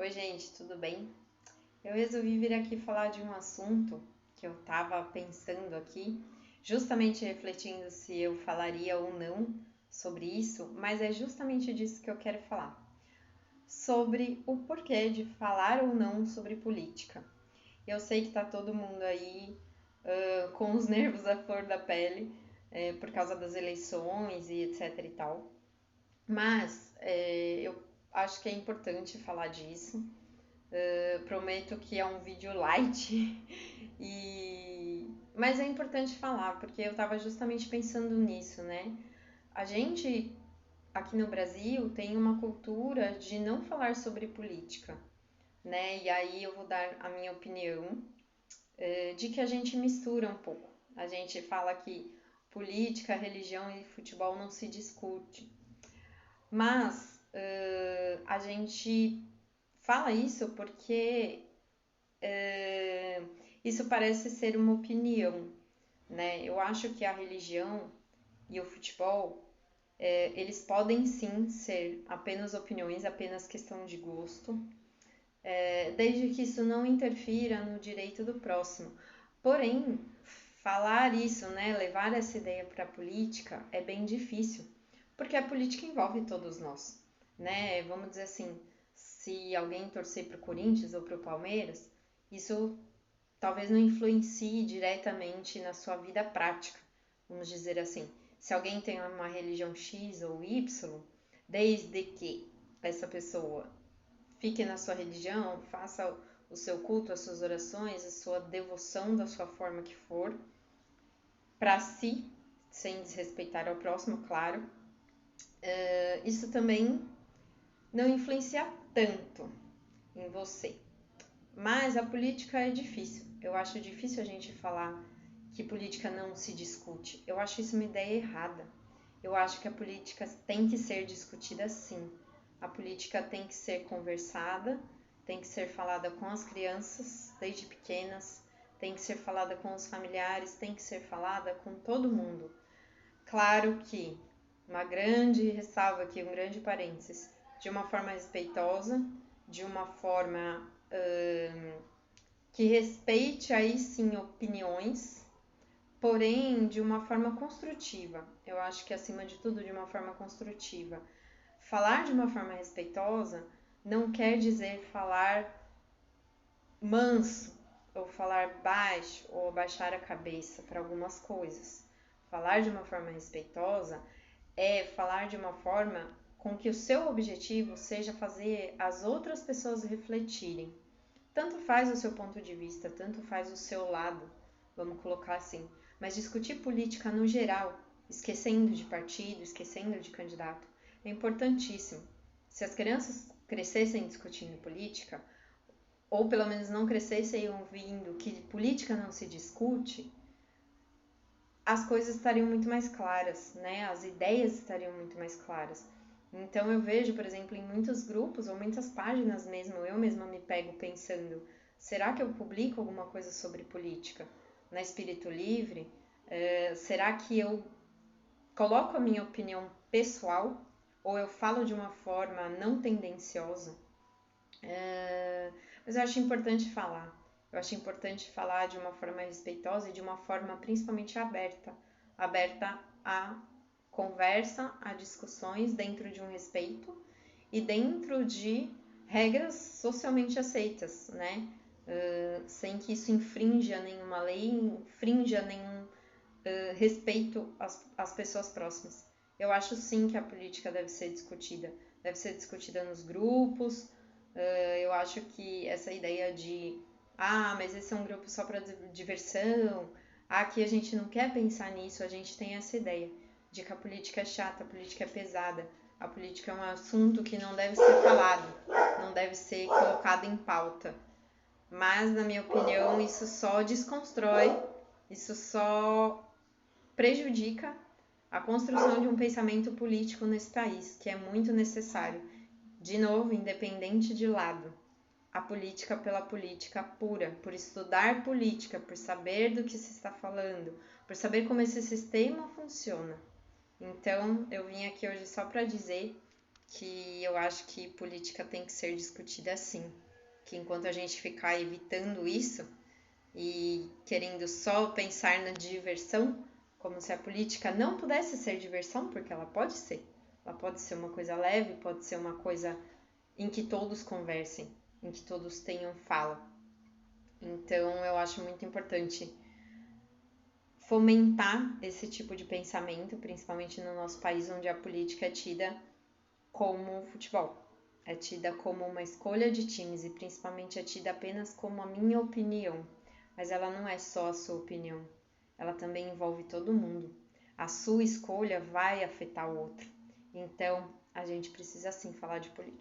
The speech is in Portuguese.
Oi, gente, tudo bem? Eu resolvi vir aqui falar de um assunto que eu estava pensando aqui, justamente refletindo se eu falaria ou não sobre isso, mas é justamente disso que eu quero falar. Sobre o porquê de falar ou não sobre política. Eu sei que tá todo mundo aí com os nervos à flor da pele, por causa das eleições e etc e tal, mas eu acho que é importante falar disso. Prometo que é um vídeo light, mas é importante falar, porque eu estava justamente pensando nisso, né? A gente aqui no Brasil tem uma cultura de não falar sobre política, né? E aí eu vou dar a minha opinião de que a gente mistura um pouco. A gente fala que política, religião e futebol não se discute, mas a gente fala isso porque isso parece ser uma opinião, né? Eu acho que a religião e o futebol, eles podem sim ser apenas opiniões, apenas questão de gosto, desde que isso não interfira no direito do próximo. Porém, falar isso, né, levar essa ideia para a política é bem difícil, porque a política envolve todos nós, né? Vamos dizer assim, se alguém torcer para o Corinthians ou para o Palmeiras, isso talvez não influencie diretamente na sua vida prática, vamos dizer assim. Se alguém tem uma religião X ou Y, desde que essa pessoa fique na sua religião, faça o seu culto, as suas orações, a sua devoção da sua forma que for, para si, sem desrespeitar ao próximo, claro, isso também não influencia tanto em você. Mas a política é difícil. Eu acho difícil a gente falar que política não se discute. Eu acho isso uma ideia errada. Eu acho que a política tem que ser discutida sim. A política tem que ser conversada, tem que ser falada com as crianças desde pequenas, tem que ser falada com os familiares, tem que ser falada com todo mundo. Claro que, uma grande ressalva aqui, um grande parênteses, de uma forma respeitosa, de uma forma que respeite aí sim opiniões, porém de uma forma construtiva. Eu acho que acima de tudo de uma forma construtiva. Falar de uma forma respeitosa não quer dizer falar manso ou falar baixo ou abaixar a cabeça para algumas coisas. Falar de uma forma respeitosa é falar de uma forma com que o seu objetivo seja fazer as outras pessoas refletirem. Tanto faz o seu ponto de vista, tanto faz o seu lado, vamos colocar assim. Mas discutir política no geral, esquecendo de partido, esquecendo de candidato, é importantíssimo. Se as crianças crescessem discutindo política, ou pelo menos não crescessem ouvindo que política não se discute, as coisas estariam muito mais claras, né? As ideias estariam muito mais claras. Então eu vejo, por exemplo, em muitos grupos ou muitas páginas mesmo, eu mesma me pego pensando, será que eu publico alguma coisa sobre política na Espírito Livre? Será que eu coloco a minha opinião pessoal ou eu falo de uma forma não tendenciosa? Mas eu acho importante falar. Eu acho importante falar de uma forma respeitosa e de uma forma principalmente aberta, aberta a conversa, a discussões dentro de um respeito e dentro de regras socialmente aceitas, né? Sem que isso infrinja nenhuma lei, infrinja nenhum respeito às pessoas próximas. Eu acho sim que a política deve ser discutida nos grupos. Eu acho que essa ideia de mas esse é um grupo só para diversão, aqui a gente não quer pensar nisso, a gente tem essa ideia de que a política é chata, a política é pesada, a política é um assunto que não deve ser falado, não deve ser colocado em pauta. Mas, na minha opinião, isso só desconstrói, isso só prejudica a construção de um pensamento político nesse país, que é muito necessário. De novo, independente de lado, a política pela política pura, por estudar política, por saber do que se está falando, por saber como esse sistema funciona. Então, eu vim aqui hoje só para dizer que eu acho que política tem que ser discutida assim. Que enquanto a gente ficar evitando isso e querendo só pensar na diversão, como se a política não pudesse ser diversão, porque ela pode ser. Ela pode ser uma coisa leve, pode ser uma coisa em que todos conversem, em que todos tenham fala. Então, eu acho muito importante fomentar esse tipo de pensamento, principalmente no nosso país, onde a política é tida como futebol. É tida como uma escolha de times e principalmente é tida apenas como a minha opinião. Mas ela não é só a sua opinião, ela também envolve todo mundo. A sua escolha vai afetar o outro. Então, a gente precisa sim falar de política.